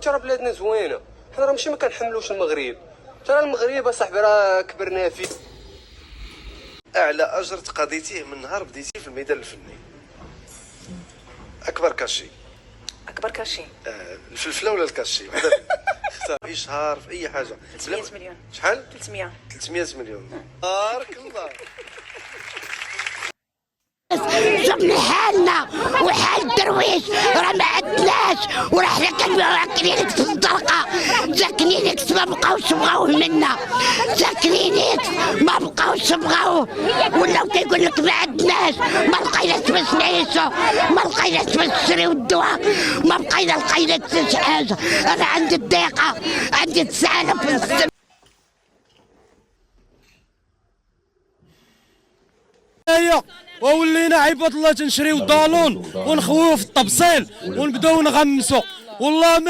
راه بلادنا زوينه، حنا راه ماشي ما كنحملوش المغرب، ترى المغرب اصاحبي راه كبرنا فيه. اعلى اجر تقاضيتيه من نهار بديتي في الميدان الفني؟ اكبر كاشي؟ اكبر كاشي الفلفله ولا الكاشي؟ اختار في شهر في اي حاجه. 300 مليون. شحال؟ 300. 300 مليون. بارك الله. شفنا حالنا وحال الدرويش، راه ما عندناش، وراه حنا كناكلينك في الزرقاء، ساكنينك ما بقاوش بغاوه منا، ساكنينك ما بقاوش بغاوه، ولاو كيقول لك ما عندناش، ما لقيناش باش نعيشوا، ما لقيناش باش نشريو الدواء، ما بقينا لقينا حتى شي حاجه. انا عندي الضيقه، عندي 9000 في السنه. وولينا عباد الله تنشريو الدالون ونخويو في الطبسيل ونبداو نغمسوا والله